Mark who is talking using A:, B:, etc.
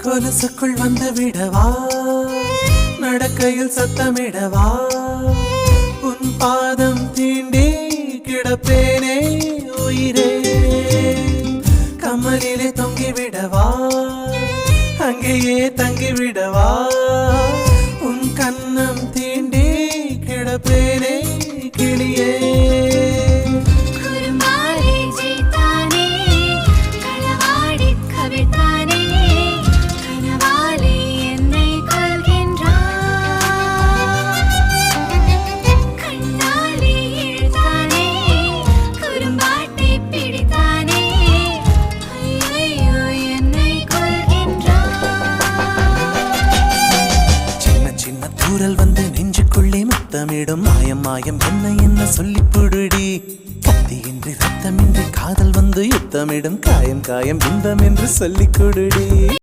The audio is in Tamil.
A: கொலுசுக்குள் வந்து விடவா, நடக்கையில் சத்தமிடவா, உன் பாதம் தீண்டி கிடப்பேனே உயிரே. கமலிலே தொங்கிவிடவா, அங்கேயே தங்கிவிடவா, உன் கண்ணம் தீண்டி கிடப்பேனே கிளியே. தூரல் வந்து நெஞ்சுக்குள்ளே முத்தமிடும் மாயம் மாயம் என்ன என்ன சொல்லி புடுடி. கத்தியின்றி ரத்தமின்றி காதல் வந்து யுத்தமிடும் காயம் காயம் இன்பம் என்று சொல்லிக் கொடுடி.